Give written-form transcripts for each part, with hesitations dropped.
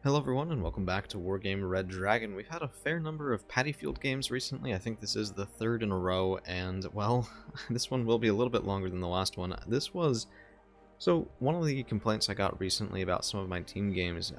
Hello everyone and welcome back to Wargame Red Dragon. We've had a fair number of Paddy Field games recently. I think this is the third in a row, and well, this one will be a little bit longer than the last one. So one of the complaints I got recently about some of my team games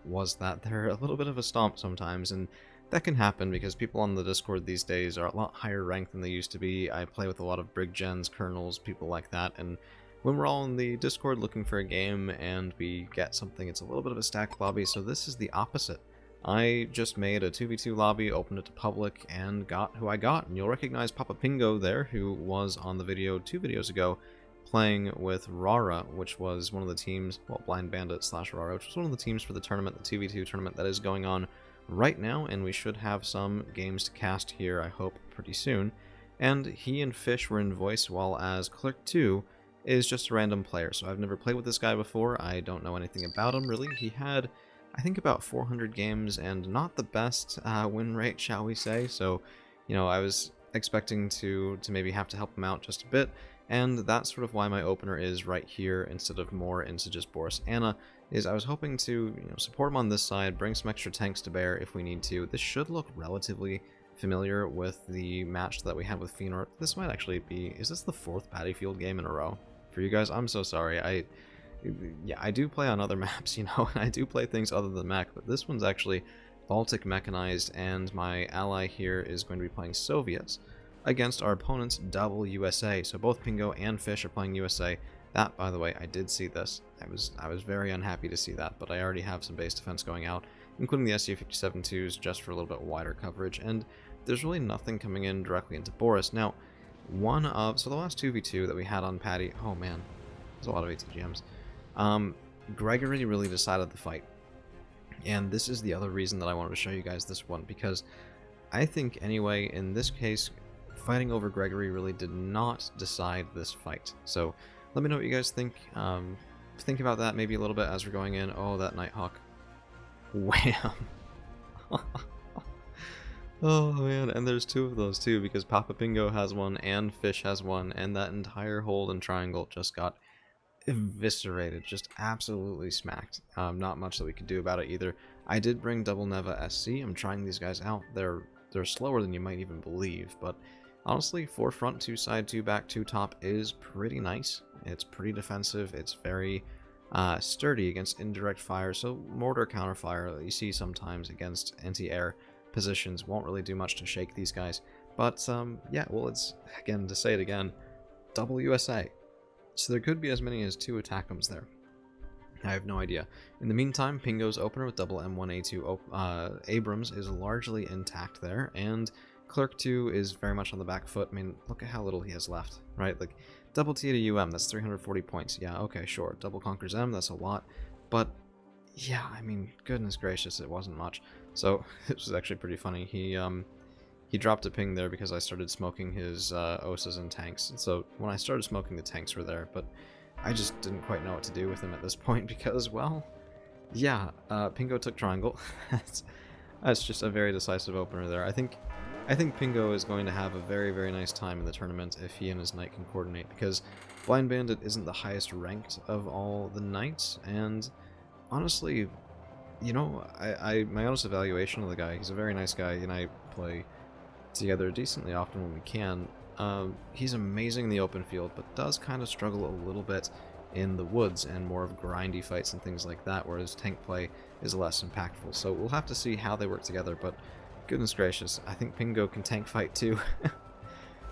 was that they're a little bit of a stomp sometimes, and that can happen because people on the Discord these days are a lot higher ranked than they used to be. I play with a lot of Brig Gens, Colonels, people like that, and when we're all in the Discord looking for a game and we get something, it's a little bit of a stacked lobby, so this is the opposite. I just made a 2v2 lobby, opened it to public, and got who I got. And you'll recognize PAPA Pingo there, who was on the video 2 videos ago, playing with Rara, which was one of the teams, well, Blind Bandit / Rara, which was one of the teams for the tournament, the 2v2 tournament that is going on right now, and we should have some games to cast here, I hope, pretty soon. And he and Fish were in voice, while as Clerk 2 is just a random player. So I've never played with this guy before, I don't know anything about him really. He had, I think, about 400 games and not the best win rate, shall we say, so, you know, I was expecting to maybe have to help him out just a bit, and that's sort of why my opener is right here instead of more into just Boris Anna, is I was hoping to, support him on this side, bring some extra tanks to bear if we need to. This should look relatively familiar with the match that we had with Fëanor. This might actually be, is this the 4th Paddy Field game in a row? For you guys, I'm so sorry. I do play on other maps, and I do play things other than mech, but this one's actually Baltic mechanized, and my ally here is going to be playing Soviets against our opponent's double USA. So both Pingo and Fish are playing USA. That, by the way, I did see this. I was very unhappy to see that, but I already have some base defense going out, including the SU-57-2s just for a little bit wider coverage, and there's really nothing coming in directly into Boris. Now, so the last 2v2 that we had on Paddy, oh man, there's a lot of ATGMs. Gregory really decided the fight. And this is the other reason that I wanted to show you guys this one, because I think, anyway, in this case, fighting over Gregory really did not decide this fight. So let me know what you guys think. Think about that maybe a little bit as we're going in. Oh, that Nighthawk. Wham! Oh man, and there's 2 of those too, because PAPA Pingo has one and Fish has one, and that entire hold and triangle just got eviscerated, just absolutely smacked. Not much that we could do about it either. I did bring Double Neva SC. I'm trying these guys out. They're slower than you might even believe, but honestly, 4 front, 2 side, 2 back, 2 top is pretty nice. It's pretty defensive. It's very sturdy against indirect fire, so mortar counterfire that you see sometimes against anti-air positions won't really do much to shake these guys. But yeah, well, it's, again, to say it again, double USA. So there could be as many as 2 attackums there. I have no idea. In the meantime, Pingo's opener with double M1A2 Abrams is largely intact there, and Clerk 2 is very much on the back foot. I mean, look at how little he has left, right? Like, double T to UM, that's 340 points. Yeah, okay, sure. Double Conquers M, that's a lot. But, yeah, I mean, goodness gracious, it wasn't much. So, this was actually pretty funny. He dropped a ping there because I started smoking his OSAs and tanks. So, when I started smoking, the tanks were there, but I just didn't quite know what to do with him at this point because, well, yeah, Pingo took triangle. That's just a very decisive opener there. I think Pingo is going to have a very, very nice time in the tournament if he and his knight can coordinate, because Blind Bandit isn't the highest ranked of all the knights, and honestly, my honest evaluation of the guy, he's a very nice guy, and I play together decently often when we can. He's amazing in the open field, but does kind of struggle a little bit in the woods and more of grindy fights and things like that, whereas tank play is less impactful. So we'll have to see how they work together, but goodness gracious, I think Pingo can tank fight too.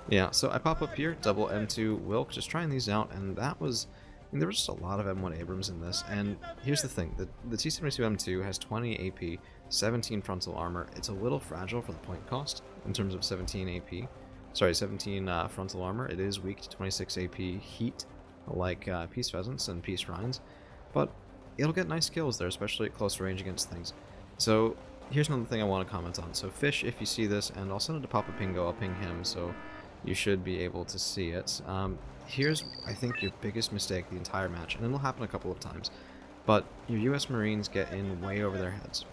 Yeah, so I pop up here, double M2 Wilk, just trying these out, and that was, there was just a lot of M1 Abrams in this, and here's the thing, the T-72M2 has 20 AP, 17 frontal armor. It's a little fragile for the point cost in terms of 17 AP. Sorry, 17 frontal armor. It is weak to 26 AP heat, like Peace Pheasants and Peace Rhines, but it'll get nice kills there, especially at close range against things. So here's another thing I want to comment on. So Fish, if you see this, and I'll send it to PAPA Pingo, I'll ping him, so you should be able to see it. Here's, I think, your biggest mistake the entire match, and it'll happen a couple of times, but your US Marines get in way over their heads.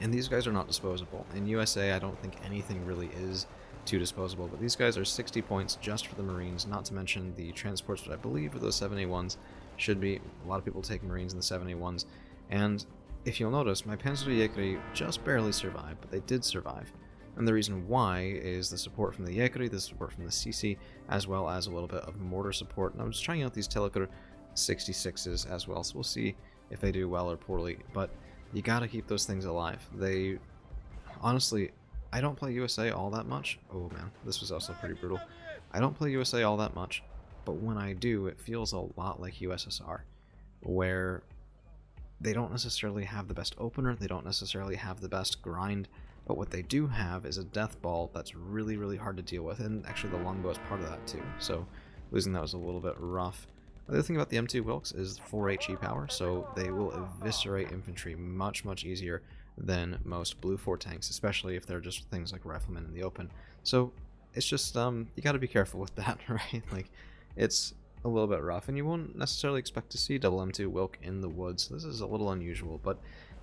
And these guys are not disposable. In USA, I don't think anything really is too disposable, but these guys are 60 points just for the Marines, not to mention the transports, which I believe are those 7A1s should be. A lot of people take Marines in the 7A1s, and if you'll notice, my Panzer just barely survived, but they did survive. And the reason why is the support from the Yekuri, the support from the CC, as well as a little bit of mortar support. And I'm just trying out these Telekur 66s as well, so we'll see if they do well or poorly. But you gotta keep those things alive. They, honestly, I don't play USA all that much. Oh man, this was also pretty brutal. I don't play USA all that much, but when I do, it feels a lot like USSR, where they don't necessarily have the best opener, they don't necessarily have the best grind, but what they do have is a death ball that's really, really hard to deal with, and actually the longbow is part of that too, so losing that was a little bit rough. The other thing about the M2 Wilks is 4 HE power, so they will eviscerate infantry much, much easier than most Blue 4 tanks, especially if they're just things like riflemen in the open. So it's just, you gotta be careful with that, right? Like, it's a little bit rough, and you won't necessarily expect to see double M2 Wilk in the woods. This is a little unusual, but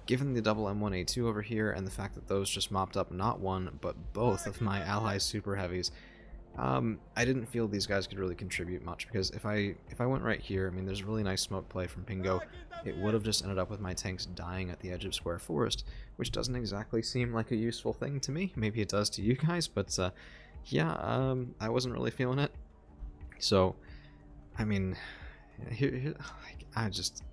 given the double M1A2 over here and the fact that those just mopped up not one but both of my allies' super heavies, I didn't feel these guys could really contribute much, because if I went right here, I mean, there's really nice smoke play from Pingo. It would have just ended up with my tanks dying at the edge of Square Forest, which doesn't exactly seem like a useful thing to me. Maybe it does to you guys, but yeah, I wasn't really feeling it. So, I mean, I just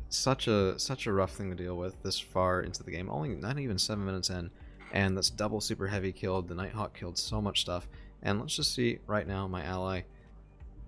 such a rough thing to deal with this far into the game. Only not even 7 minutes in, and that's double super heavy killed. The Nighthawk killed so much stuff, and let's just see right now my ally.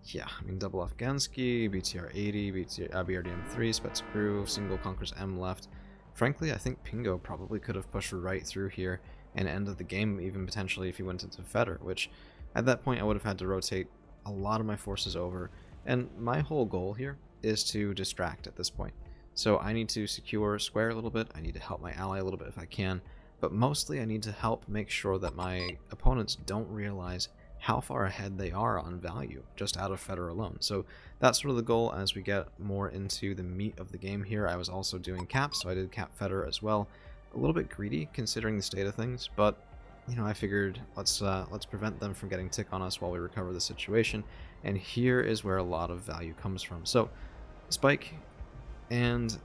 Yeah, I mean, double Afghansky, BTR 80, BRDM 3, Spets Crew, single Conquerors M left. Frankly, I think Pingo probably could have pushed right through here and ended the game, even potentially if he went into Feder, which at that point I would have had to rotate a lot of my forces over. And my whole goal here is to distract at this point. So I need to secure Square a little bit, I need to help my ally a little bit if I can, but mostly I need to help make sure that my opponents don't realize how far ahead they are on value just out of Feder alone. So that's sort of the goal as we get more into the meat of the game here. I was also doing caps, so I did cap Feder as well. A little bit greedy considering the state of things, but you know, I figured let's prevent them from getting tick on us while we recover the situation, and here is where a lot of value comes from. So Spike and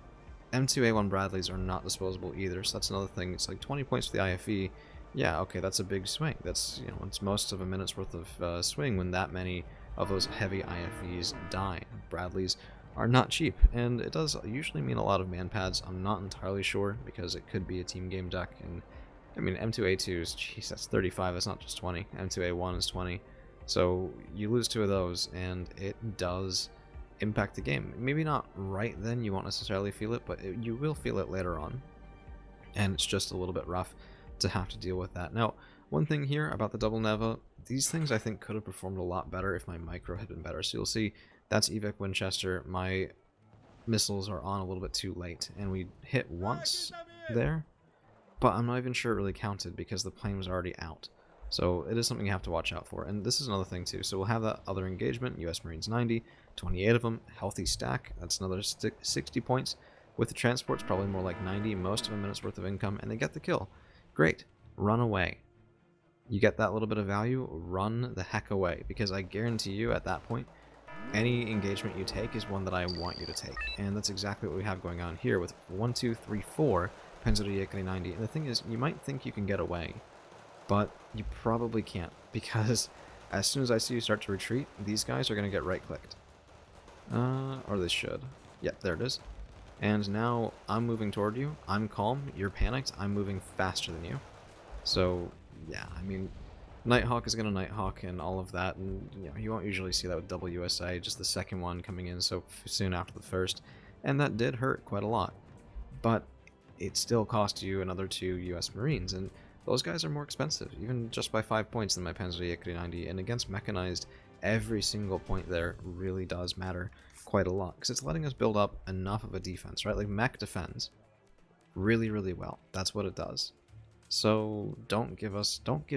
M2A1 Bradleys are not disposable either, so that's another thing. It's like 20 points for the IFE. Yeah, okay, that's a big swing. That's, you know, it's most of a minute's worth of swing when that many of those heavy IFEs die. Bradleys are not cheap, and it does usually mean a lot of man pads. I'm not entirely sure, because it could be a team game deck, and I mean, M2A2 is, jeez, that's 35, that's not just 20. M2A1 is 20, so you lose 2 of those, and it does impact the game. Maybe not right then, you won't necessarily feel it, but you will feel it later on, and it's just a little bit rough to have to deal with that. Now, one thing here about the double Neva, these things I think could have performed a lot better if my micro had been better. So you'll see that's Evic Winchester. My missiles are on a little bit too late, and we hit once there, but I'm not even sure it really counted because the plane was already out. So it is something you have to watch out for. And this is another thing too. So we'll have that other engagement, US Marines 90, 28 of them, healthy stack, that's another 60 points. With the transports, probably more like 90, most of a minute's worth of income, and they get the kill. Great, run away. You get that little bit of value, run the heck away, because I guarantee you at that point, any engagement you take is one that I want you to take. And that's exactly what we have going on here with 1, 2, 3, 4 Panzer 90. And the thing is, you might think you can get away, but you probably can't, because as soon as I see you start to retreat, these guys are going to get right-clicked. Or they should. Yep, there it is. And now I'm moving toward you, I'm calm, you're panicked, I'm moving faster than you. So, yeah, I mean, Nighthawk is going to Nighthawk and all of that, and you know, you won't usually see that with double USA, just the second one coming in so soon after the first, and that did hurt quite a lot. But it still cost you another 2 US Marines, and those guys are more expensive, even just by 5 points than my Panzer 90, and against mechanized, every single point there really does matter quite a lot, because it's letting us build up enough of a defense, right? Like, mech defends really, really well. That's what it does. So don't give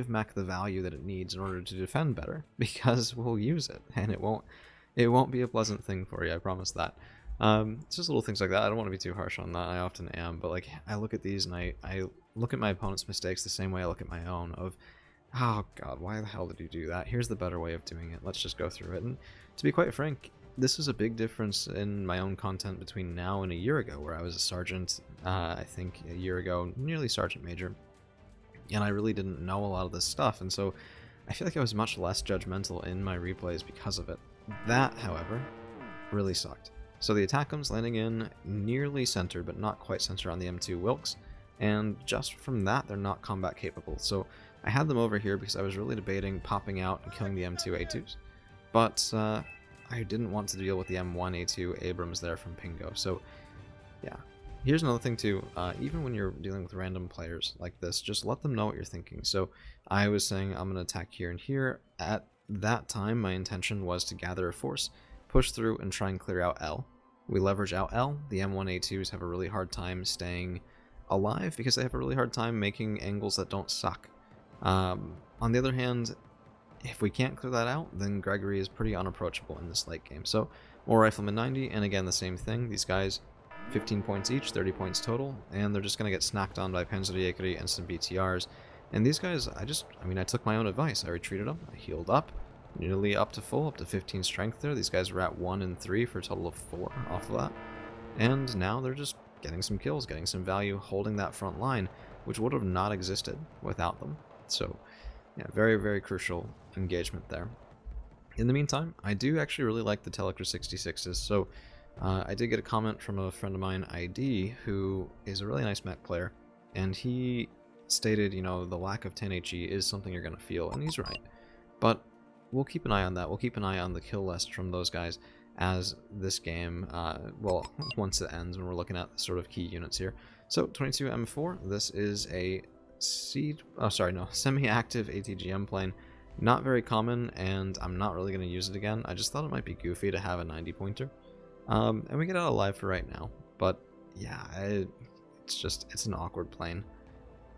mech the value that it needs in order to defend better, because we'll use it, and it won't be a pleasant thing for you, I promise that. It's just little things like that. I don't want to be too harsh on that, I often am, but like, I look at these and I look at my opponent's mistakes the same way I look at my own, of, oh god, why the hell did you do that? Here's the better way of doing it. Let's just go through it. And to be quite frank, this is a big difference in my own content between now and a year ago, where I was a sergeant, I think a year ago, nearly sergeant major, and I really didn't know a lot of this stuff, and so I feel like I was much less judgmental in my replays because of it. That, however, really sucked. So the attack comes landing in nearly center, but not quite center on the M2 Wilkes, and just from that, they're not combat capable. So I had them over here because I was really debating popping out and killing the M2A2s, but I didn't want to deal with the M1A2 Abrams there from Pingo. So yeah. Here's another thing too, even when you're dealing with random players like this, just let them know what you're thinking. So I was saying I'm going to attack here and here. At that time, my intention was to gather a force, push through, and try and clear out L. We leverage out L. The M1A2s have a really hard time staying alive because they have a really hard time making angles that don't suck. On the other hand, if we can't clear that out, then Gregory is pretty unapproachable in this late game. So more Rifleman 90, and again the same thing. These guys, 15 points each, 30 points total, and they're just going to get snacked on by Panzerjäger and some BTRs. And these guys, I took my own advice. I retreated them, I healed up, nearly up to full, up to 15 strength there. These guys were at 1 and 3 for a total of 4 off of that. And now they're just getting some kills, getting some value, holding that front line, which would have not existed without them. So, yeah, very, very crucial engagement there. In the meantime, I do actually really like the Teleker 66s, so I did get a comment from a friend of mine, ID, who is a really nice mech player, and he stated, you know, the lack of 10HE is something you're going to feel, and he's right. But we'll keep an eye on that. We'll keep an eye on the kill list from those guys as this game, well, once it ends, when we're looking at sort of key units here. So, 22M4, this is a semi-active ATGM plane. Not very common, and I'm not really going to use it again. I just thought it might be goofy to have a 90-pointer. And we get out alive for right now, but yeah, it's an awkward plane.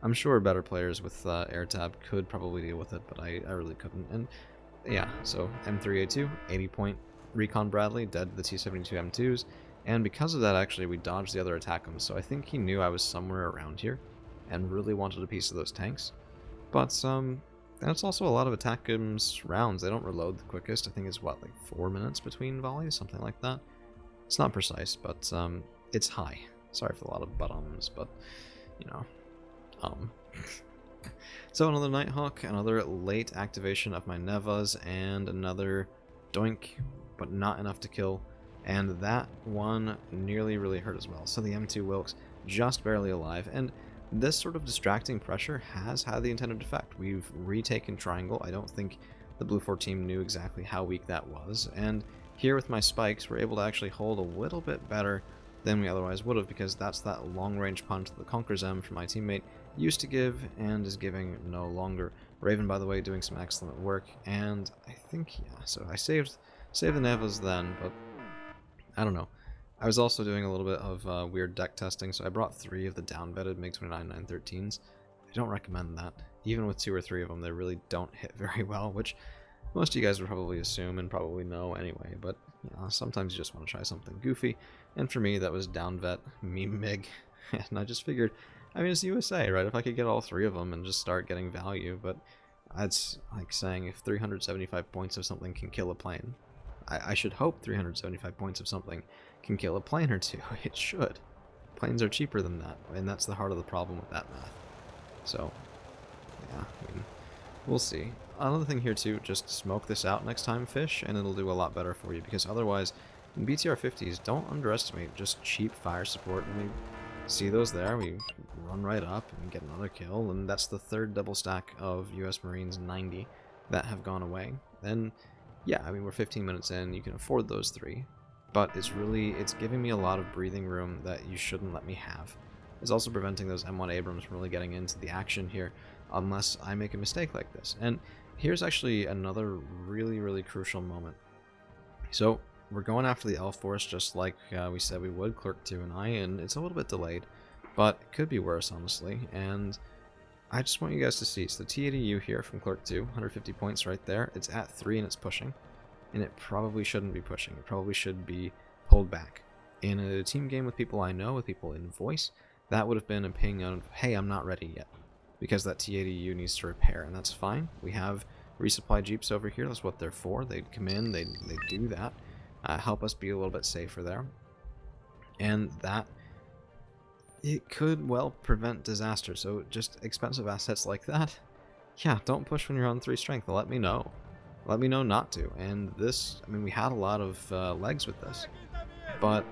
I'm sure better players with AirTab could probably deal with it, but I really couldn't. And yeah, so M3A2, 80-point Recon Bradley, dead to the T-72 M2s, and because of that, actually, we dodged the other attackums, so I think he knew I was somewhere around here, and really wanted a piece of those tanks. But that's also a lot of attackums rounds. They don't reload the quickest. I think it's, what, like 4 minutes between volleys, something like that. It's not precise, but it's high. Sorry for a lot of but-ums, but, you know, So another Nighthawk, another late activation of my Nevas, and another doink, but not enough to kill. And that one nearly really hurt as well. So the M2 Wilkes just barely alive, and this sort of distracting pressure has had the intended effect. We've retaken Triangle. I don't think the Blue 4 team knew exactly how weak that was, and here with my spikes, we're able to actually hold a little bit better than we otherwise would have, because that's that long-range punch that the Conqueror's M from my teammate used to give and is giving no longer. Raven, by the way, doing some excellent work, and I think, yeah, so I saved the Nevas then, but I don't know. I was also doing a little bit of weird deck testing, so I brought 3 of the down-vetted MiG-29 913s. I don't recommend that. Even with 2 or 3 of them, they really don't hit very well, which most of you guys would probably assume and probably know anyway, but you know, sometimes you just want to try something goofy, and for me that was down-vet meme MiG, and I just figured, I mean, it's USA, right? If I could get all 3 of them and just start getting value, but that's like saying if 375 points of something can kill a plane, I should hope 375 points of something can kill a plane or 2. It should. Planes are cheaper than that, and that's the heart of the problem with that math. So, yeah, I mean, we'll see. Another thing here too, just smoke this out next time, Fish, and it'll do a lot better for you, because otherwise, in BTR-50s, don't underestimate just cheap fire support. And we see those there, we run right up and get another kill, and that's the 3rd double stack of US Marines 90 that have gone away. And yeah, I mean, we're 15 minutes in, you can afford those 3, but it's giving me a lot of breathing room that you shouldn't let me have. It's also preventing those M1 Abrams from really getting into the action here, unless I make a mistake like this. And here's actually another really, really crucial moment. So, we're going after the L Force just like we said we would, Clerk 2 and I, and it's a little bit delayed, but it could be worse, honestly, and I just want you guys to see. So the T80U here from Clerk 2, 150 points right there. It's at 3 and it's pushing. And it probably shouldn't be pushing. It probably should be pulled back. In a team game with people I know, with people in voice, that would have been a ping of, hey, I'm not ready yet. Because that T80U needs to repair, and that's fine. We have resupply jeeps over here. That's what they're for. They'd come in, they do that. help us be a little bit safer there. And that, it could well prevent disaster. So just expensive assets like that, yeah, don't push when you're on 3 strength. Let me know. Let me know not to. And this, I mean, we had a lot of legs with this, but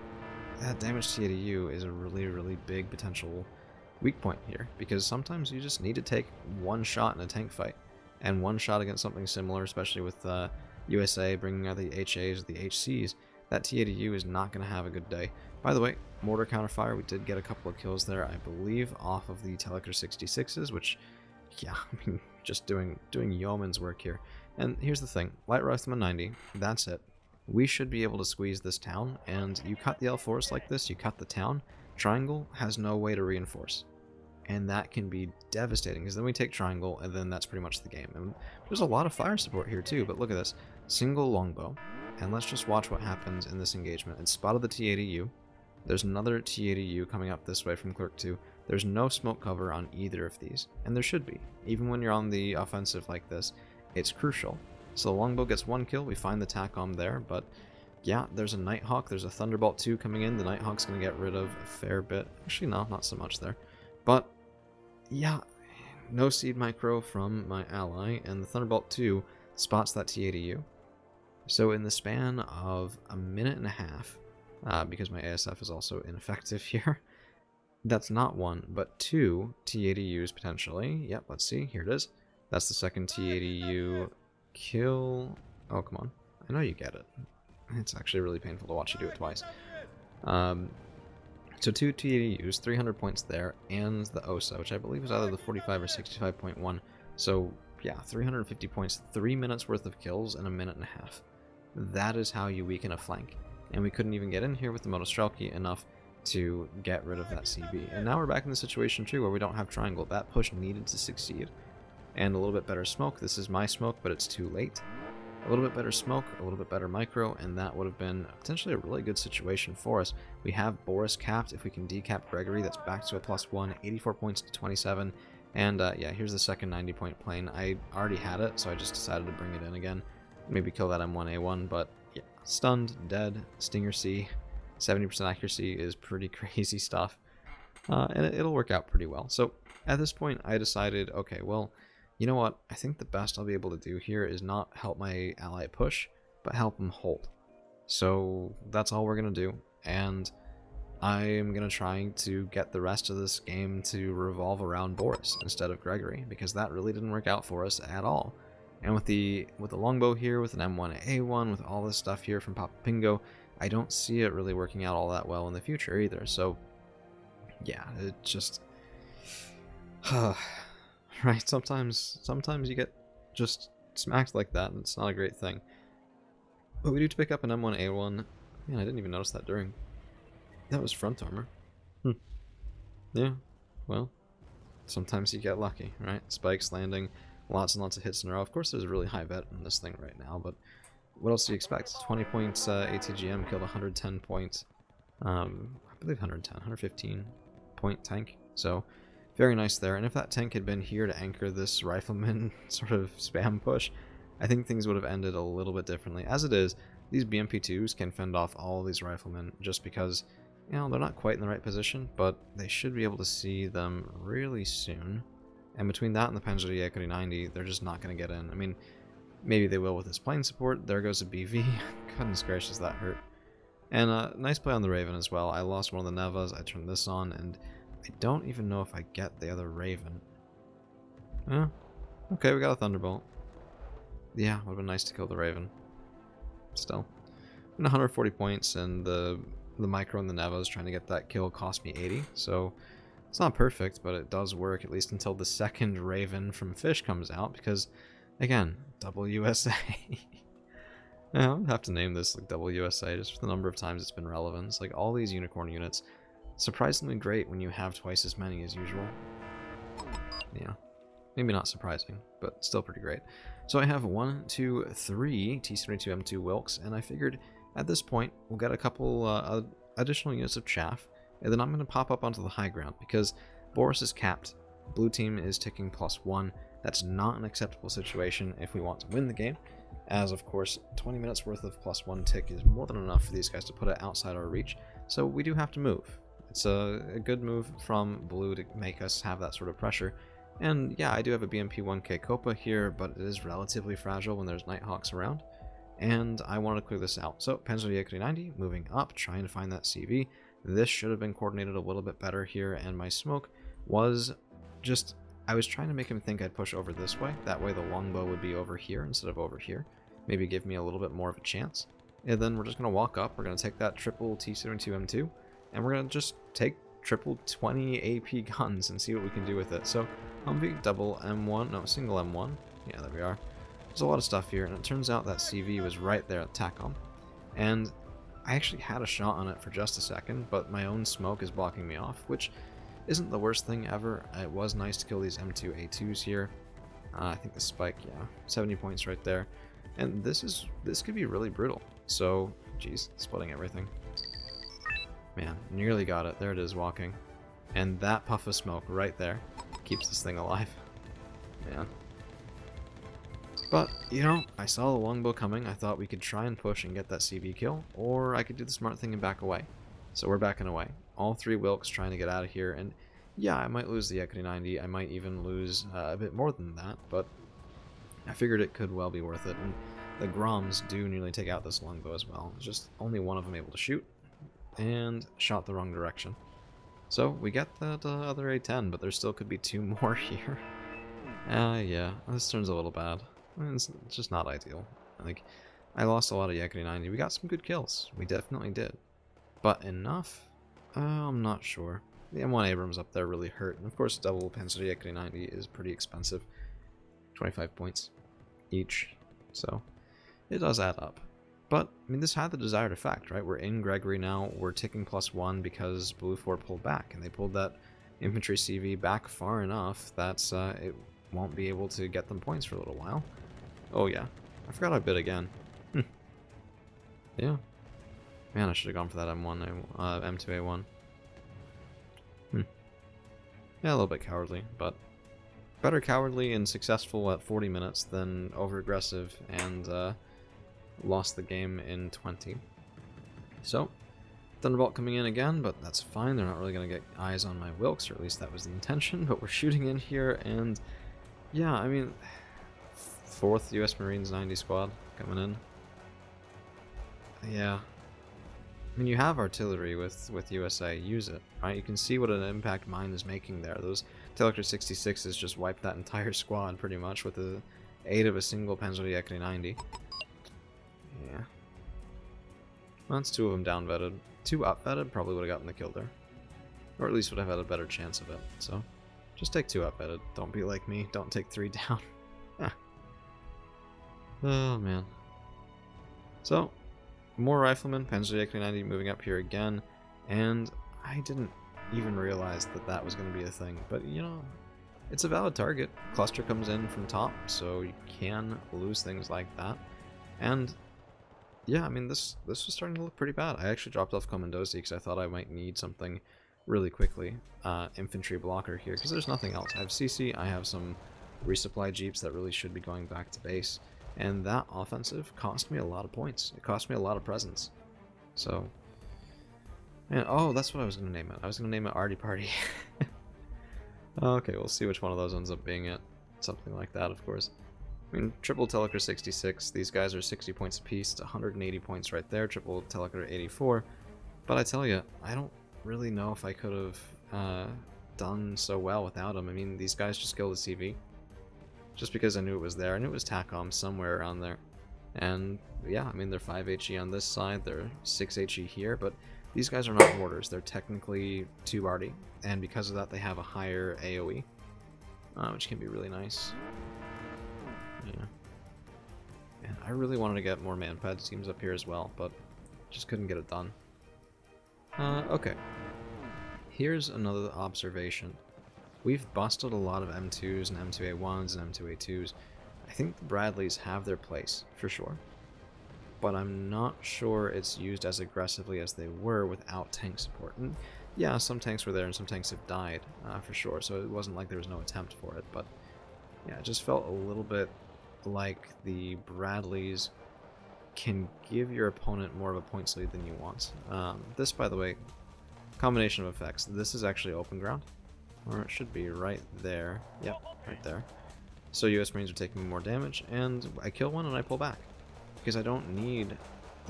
that damage TADU is a really, really big potential weak point here, because sometimes you just need to take one shot in a tank fight, and one shot against something similar, especially with USA bringing out the HAs or the HCs, that TADU is not going to have a good day. By the way, mortar counterfire, we did get a couple of kills there, I believe, off of the Teleker 66s, which, yeah, I mean, just doing yeoman's work here. And here's the thing, Light Rifleman 90, that's it. We should be able to squeeze this town, and you cut the L-Force like this, you cut the town, Triangle has no way to reinforce. And that can be devastating, because then we take Triangle, and then that's pretty much the game. And there's a lot of fire support here too, but look at this. Single longbow, and let's just watch what happens in this engagement. It spotted the T-80U. There's another T-80U coming up this way from Clerk 2. There's no smoke cover on either of these, and there should be. Even when you're on the offensive like this, it's crucial. So the longbow gets 1 kill, we find the TACOM there, but yeah, there's a Nighthawk, there's a Thunderbolt 2 coming in. The Nighthawk's going to get rid of a fair bit. Actually, no, not so much there. But yeah, no seed micro from my ally, and the Thunderbolt 2 spots that T-80U. So in the span of a minute and a half, because my ASF is also ineffective here, that's not 1, but 2 T-80Us potentially. Yep, let's see, here it is. That's the second T-80U kill. Oh, come on. I know you get it. It's actually really painful to watch you do it twice. So 2 T-80Us, 300 points there, and the OSA, which I believe is either the 45 or 65.1. So yeah, 350 points, 3 minutes worth of kills in a minute and a half. That is how you weaken a flank. And we couldn't even get in here with the Motostrelki enough to get rid of that CB. And now we're back in the situation too where we don't have Triangle. That push needed to succeed. And a little bit better smoke. This is my smoke, but it's too late. A little bit better smoke, a little bit better micro, and that would have been potentially a really good situation for us. We have Boris capped. If we can decap Gregory, that's back to a +1, 84 points to 27. And yeah, here's the second 90-point plane. I already had it, so I just decided to bring it in again. Maybe kill that M1A1, but yeah, stunned, dead, Stinger C, 70% accuracy is pretty crazy stuff. And it'll work out pretty well. So at this point, I decided, okay, well, you know what? I think the best I'll be able to do here is not help my ally push, but help him hold. So that's all we're going to do. And I am going to try to get the rest of this game to revolve around Boris instead of Gregory, because that really didn't work out for us at all. And with the longbow here, with an M1A1, with all this stuff here from Papa Pingo, I don't see it really working out all that well in the future either. So yeah, it just... right, sometimes you get just smacked like that, and it's not a great thing. But we do pick up an M1A1. Man, I didn't even notice that during. That was front armor. Yeah, well, sometimes you get lucky, right? Spikes landing, lots and lots of hits in a row. Of course, there's a really high vet in this thing right now, but what else do you expect? 20 points ATGM killed 110 points. I believe 115 point tank. So very nice there. And if that tank had been here to anchor this rifleman sort of spam push, I think things would have ended a little bit differently. As it is, these BMP2s can fend off all of these riflemen just because, you know, they're not quite in the right position, but they should be able to see them really soon. And between that and the Panzer Equity 90, they're just not going to get in. I mean, maybe they will with this plane support. There goes a BV. Goodness gracious, that hurt. And nice play on the Raven as well. I lost one of the Nevas. I turned this on, and I don't even know if I get the other Raven. Okay, we got a Thunderbolt. Yeah, would have been nice to kill the Raven. Still. 140 points, and the micro and the Nevas trying to get that kill cost me 80, so it's not perfect, but it does work, at least until the second Raven from Fish comes out, because, again, double USA. Yeah, I would have to name this like double USA just for the number of times it's been relevant. It's like all these unicorn units, surprisingly great when you have twice as many as usual. Yeah, maybe not surprising, but still pretty great. So I have 1, 2, 3 T-72M2 Wilks, and I figured at this point we'll get a couple additional units of chaff, and then I'm going to pop up onto the high ground, because Boris is capped, blue team is ticking +1. That's not an acceptable situation if we want to win the game. as of course 20 minutes worth of +1 tick is more than enough for these guys to put it outside our reach, so we do have to move. It's a good move from blue to make us have that sort of pressure. And yeah, I do have a BMP 1K Copa here, but it is relatively fragile when there's Nighthawks around, and I want to clear this out. So Panzer Yakety 90 moving up, trying to find that CV. This should have been coordinated a little bit better here, and my smoke was just, I was trying to make him think I'd push over this way. That way the longbow would be over here instead of over here. Maybe give me a little bit more of a chance. And then we're just going to walk up, we're going to take that triple T-72M2, and we're going to just take triple 20 AP guns and see what we can do with it. So Humvee, double M1, no, single M1. Yeah, there we are. There's a lot of stuff here, and it turns out that CV was right there at TACOM. And I actually had a shot on it for just a second, but my own smoke is blocking me off, which isn't the worst thing ever. It was nice to kill these M2A2s here. I think the spike, yeah, 70 points right there. And this could be really brutal. So, geez, splitting everything. Man, nearly got it. There it is, walking. And that puff of smoke right there keeps this thing alive. Man. But, you know, I saw the longbow coming. I thought we could try and push and get that CV kill, or I could do the smart thing and back away. So we're backing away. All three Wilks trying to get out of here, and yeah, I might lose the Yakety 90. I might even lose a bit more than that, but I figured it could well be worth it. And the Groms do nearly take out this longbow as well. There's just only one of them able to shoot, and shot the wrong direction. So we get that other A10, but there still could be two more here. Yeah, this turns a little bad. It's just not ideal. Like, I lost a lot of Yakety 90. We got some good kills. We definitely did. But enough? I'm not sure. The M1 Abrams up there really hurt. And of course, double Panzer Yakety 90 is pretty expensive. 25 points each. So, it does add up. But, I mean, this had the desired effect, right? We're in Gregory now. We're ticking +1 because Blue 4 pulled back. And they pulled that infantry CV back far enough that it won't be able to get them points for a little while. Oh, yeah. I forgot I bid again. Yeah. Man, I should have gone for that M2A1. Yeah, a little bit cowardly, but better cowardly and successful at 40 minutes than over-aggressive and lost the game in 20. So, Thunderbolt coming in again, but that's fine. They're not really going to get eyes on my Wilks, or at least that was the intention, but we're shooting in here, and yeah, I mean, 4th US Marines 90 squad coming in. Yeah. I mean, you have artillery with USA, use it, right? You can see what an impact mine is making there. Those Teleker 66s just wiped that entire squad pretty much with the aid of a single Panzer Yakety 90. Yeah. Well, that's 2 of them down vetted. 2 up vetted probably would have gotten the kill there. Or at least would have had a better chance of it, so just take 2 up vetted. Don't be like me, don't take 3 down. Oh man. So, more riflemen, Panzer Yakety 90 moving up here again, and I didn't even realize that that was going to be a thing, but you know, it's a valid target. Cluster comes in from top, so you can lose things like that, and yeah, I mean, this was starting to look pretty bad. I actually dropped off Komandosi because I thought I might need something really quickly, infantry blocker here, because there's nothing else. I have CC, I have some resupply jeeps that really should be going back to base. And that offensive cost me a lot of points. It cost me a lot of presence. So, and oh, that's what I was going to name it. I was going to name it Arty Party. Okay, we'll see which one of those ends up being it. Something like that, of course. I mean, triple Teleker 66. These guys are 60 points apiece. It's 180 points right there. Triple Teleker 84. But I tell you, I don't really know if I could have done so well without them. I mean, these guys just killed the CV. Just because I knew it was there. I knew it was TACOM somewhere around there. And yeah, I mean, they're 5 HE on this side, they're 6 HE here, but these guys are not mortars. They're technically 2 arty, and because of that, they have a higher AoE, which can be really nice. Yeah. And I really wanted to get more manpad teams up here as well, but just couldn't get it done. Okay. Here's another observation. We've busted a lot of M2s and M2A1s and M2A2s. I think the Bradleys have their place, for sure. But I'm not sure it's used as aggressively as they were without tank support. And yeah, some tanks were there and some tanks have died, for sure, so it wasn't like there was no attempt for it, but yeah, it just felt a little bit like the Bradleys can give your opponent more of a points lead than you want. This, by the way, combination of effects. This is actually open ground, or it should be right there. Yep, right there. So US Marines are taking more damage, and I kill one and I pull back. Because I don't need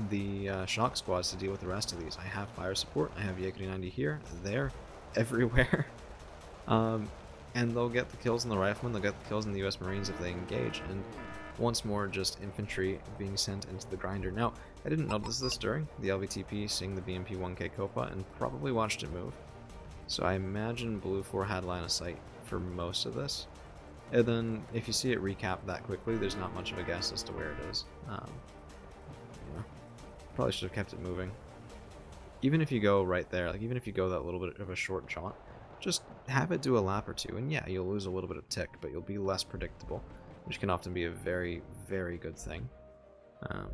the shock squads to deal with the rest of these. I have fire support, I have Yakety 90 here, there, everywhere. And they'll get the kills on the riflemen, they'll get the kills on the US Marines if they engage, and once more just infantry being sent into the grinder. Now, I didn't notice this during the LVTP, seeing the BMP 1K Copa, and probably watched it move. So I imagine Blue 4 had line of sight for most of this. And then, if you see it recap that quickly, there's not much of a guess as to where it is. Yeah. Probably should have kept it moving. Even if you go right there, like even if you go that little bit of a short jaunt, just have it do a lap or two, and yeah, you'll lose a little bit of tick, but you'll be less predictable, which can often be a very, very good thing.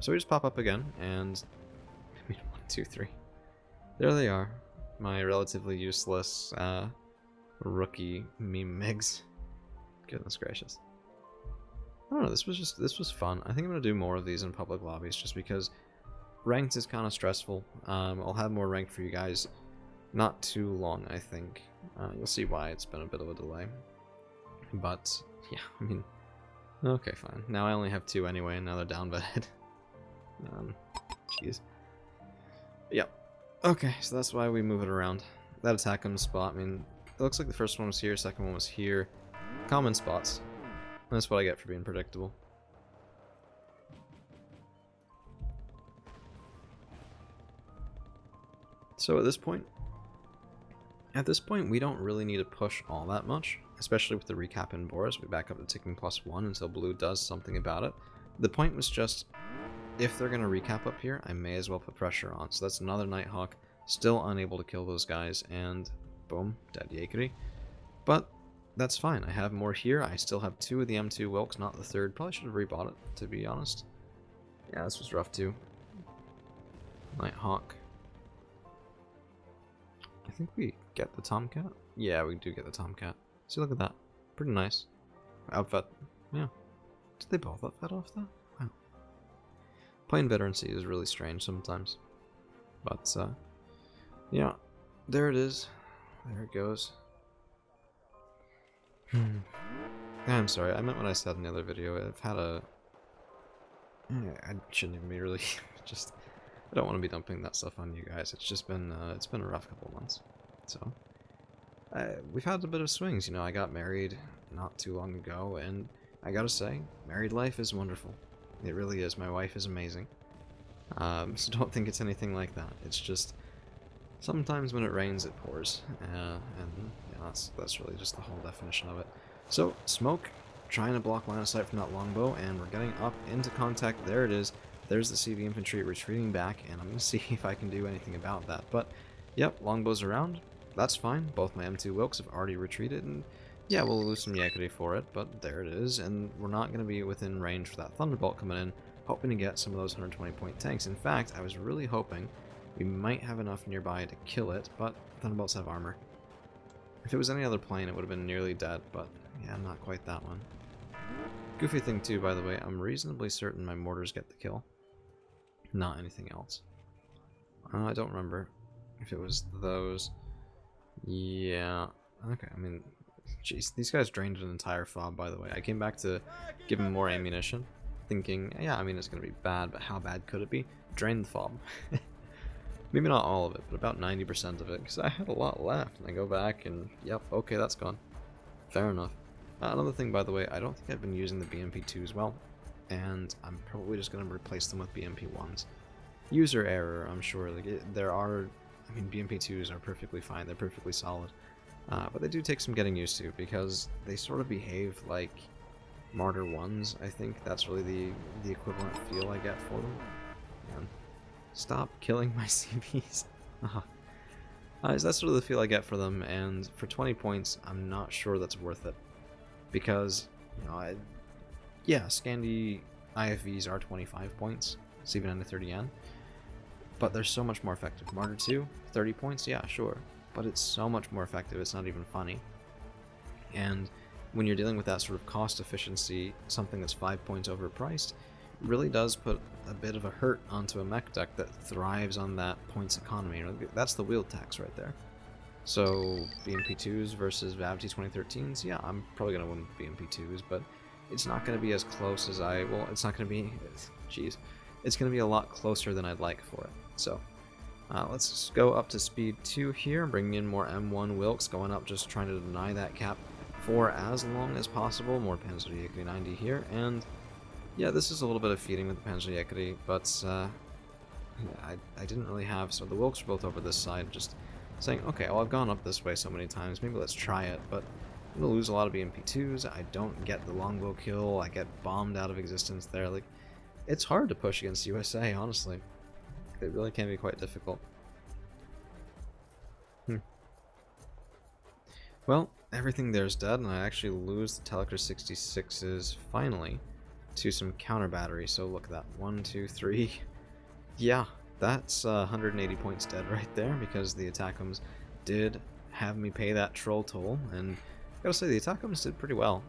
So we just pop up again, and I mean, 1, 2, 3. There they are, my relatively useless rookie meme migs. Goodness gracious. I don't know, this was fun. I think I'm gonna do more of these in public lobbies, just because ranked is kind of stressful. I'll have more ranked for you guys not too long, I think. You'll see why it's been a bit of a delay. But yeah, I mean, okay, fine. Now I only have 2 anyway, and now they're down bad. Jeez. Yep. Okay, so that's why we move it around. That attack on the spot, I mean, it looks like the first one was here, second one was here. Common spots. That's what I get for being predictable. So at this point, we don't really need to push all that much, especially with the recap in Boris. We back up to ticking +1 until Blue does something about it. The point was just, if they're going to recap up here, I may as well put pressure on. So that's another Nighthawk, still unable to kill those guys, and boom, dead Yakety. But that's fine, I have more here. I still have 2 of the M2 Wilks, not the 3rd. Probably should have rebought it, to be honest. Yeah, this was rough too. Nighthawk. I think we get the Tomcat. Yeah, we do get the Tomcat. See, look at that. Pretty nice. Outfit. Yeah. Did they both outfit off that? Wow. Playing veterancy is really strange sometimes. But, yeah. There it is. There it goes. I'm sorry, I meant what I said in the other video. I've had a... I shouldn't even be really... just... I don't want to be dumping that stuff on you guys. It's just been, it's been a rough couple of months. So, we've had a bit of swings, you know. I got married not too long ago, and I gotta say, married life is wonderful. It really is. My wife is amazing. So don't think it's anything like that. It's just, sometimes when it rains, it pours. And yeah, that's really just the whole definition of it. So, smoke, trying to block line of sight from that longbow, and we're getting up into contact. There it is. There's the CV infantry retreating back, and I'm going to see if I can do anything about that. But, yep, longbow's around. That's fine. Both my M2 Wilks have already retreated, and yeah, we'll lose some Yakety for it, but there it is, and we're not going to be within range for that Thunderbolt coming in, hoping to get some of those 120-point tanks. In fact, I was really hoping we might have enough nearby to kill it, but Thunderbolts have armor. If it was any other plane, it would have been nearly dead, but yeah, not quite that one. Goofy thing too, by the way, I'm reasonably certain my mortars get the kill. Not anything else. I don't remember if it was those. Yeah. Okay, I mean, jeez, these guys drained an entire fob, by the way. I came back to give him more ammunition, thinking, yeah, I mean, it's going to be bad, but how bad could it be? Drain the fob. Maybe not all of it, but about 90% of it, because I had a lot left, and I go back and, yep, okay, that's gone. Fair enough. Another thing, by the way, I don't think I've been using the BMP2s well, and I'm probably just going to replace them with BMP1s. User error, I'm sure. Like there are, I mean, BMP2s are perfectly fine, they're perfectly solid, but they do take some getting used to, because they sort of behave like Martyr 1s, I think. That's really the equivalent feel I get for them. Man, stop killing my CVs. So that's sort of the feel I get for them, and for 20 points, I'm not sure that's worth it. Because, you know, yeah, Scandi IFVs are 25 points, CV9 to 30 yen, but they're so much more effective. Martyr 2, 30 points, yeah, sure, but it's so much more effective, it's not even funny. And when you're dealing with that sort of cost efficiency, something that's 5 points overpriced really does put a bit of a hurt onto a mech deck that thrives on that points economy. That's the wheel tax right there. So BMP2s versus Vavty 2013s, yeah, I'm probably going to win BMP2s, but it's not going to be as close as well, it's not going to be, jeez, it's going to be a lot closer than I'd like for it. So let's just go up to speed 2 here, bringing in more M1 Wilks, going up, just trying to deny that cap for as long as possible. More Panzer 90 here, and yeah, this is a little bit of feeding with the Panzer but yeah, I didn't really have, so the Wilks are both over this side, just saying, okay, well, I've gone up this way so many times, maybe let's try it, but I'm going to lose a lot of BMP2s, I don't get the longbow kill, I get bombed out of existence there. Like, it's hard to push against USA, honestly. It really can be quite difficult. Well, everything there's dead, and I actually lose the Teleker 66s, finally, to some counter battery. So look at that, 1, 2, 3. Yeah, that's 180 points dead right there, because the Attackums did have me pay that troll toll, and I gotta say, the Attackums did pretty well.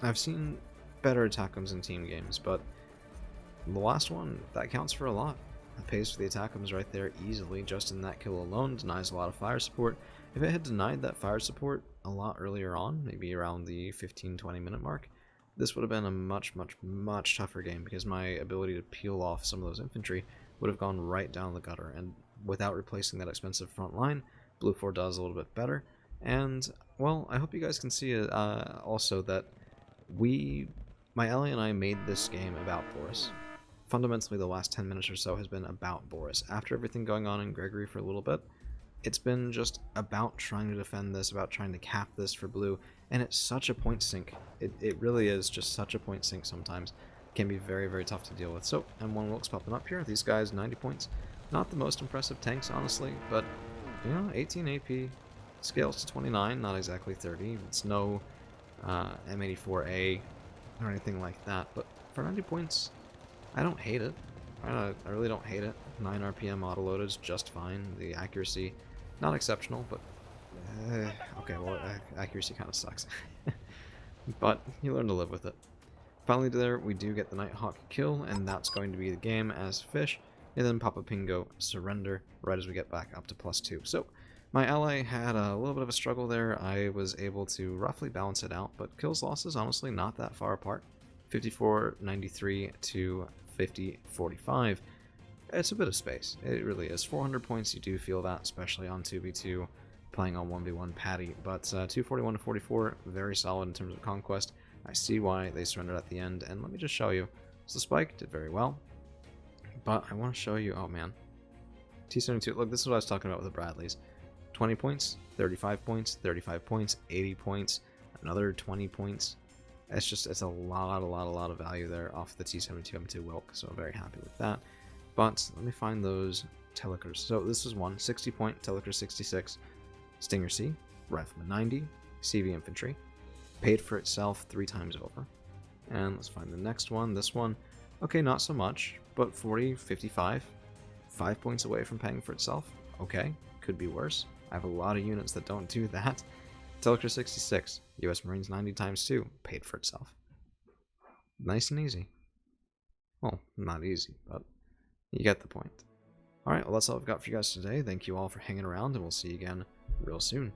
I've seen better Attackums in team games, but the last one, that counts for a lot. It pays for the Attackums right there easily, just in that kill alone, denies a lot of fire support. If it had denied that fire support a lot earlier on, maybe around the 15-20 minute mark, this would have been a much tougher game, because my ability to peel off some of those infantry would have gone right down the gutter, and without replacing that expensive front line, Blue 4 does a little bit better. And, well, I hope you guys can see also that my ally and I made this game about Boris. Fundamentally, the last 10 minutes or so has been about Boris. After everything going on in Gregory for a little bit, it's been just about trying to defend this, about trying to cap this for blue, and it's such a point sink. It really is just such a point sink sometimes. It can be very tough to deal with. So, M1 Wilkes popping up here. These guys, 90 points. Not the most impressive tanks, honestly, but, you know, 18 AP, scales to 29, not exactly 30. It's no M84A or anything like that, but for 90 points, I don't hate it. I really don't hate it. 9 RPM auto-loaded is just fine. The accuracy, not exceptional, but okay, well, accuracy kind of sucks. But you learn to live with it. Finally there, we do get the Nighthawk kill, and that's going to be the game as Fish, and then Papa Pingo surrender right as we get back up to +2. So, my ally had a little bit of a struggle there. I was able to roughly balance it out, but kills losses, honestly, not that far apart. 54-93 to 50-45. It's a bit of space. It really is. 400 points, you do feel that, especially on 2v2, playing on 1v1 Patty. But 241 to 44, very solid in terms of conquest. I see why they surrendered at the end, and let me just show you. So the Spike did very well, but I want to show you, oh man, T-72, look, this is what I was talking about with the Bradleys. 20 points, 35 points, 35 points, 80 points, another 20 points. It's a lot of value there off the T-72 M2 Wilk, so I'm very happy with that. But let me find those Telikers. So this is one 60-point Teleker 66, Stinger C, Rifleman 90, CV Infantry, paid for itself 3 times over. And let's find the next one. This one, okay, not so much, but 40, 55, 5 points away from paying for itself. Okay, could be worse. I have a lot of units that don't do that. Teleker 66, US Marines 90 times 2, paid for itself. Nice and easy. Well, not easy, but you get the point. Alright, well that's all I've got for you guys today. Thank you all for hanging around, and we'll see you again real soon.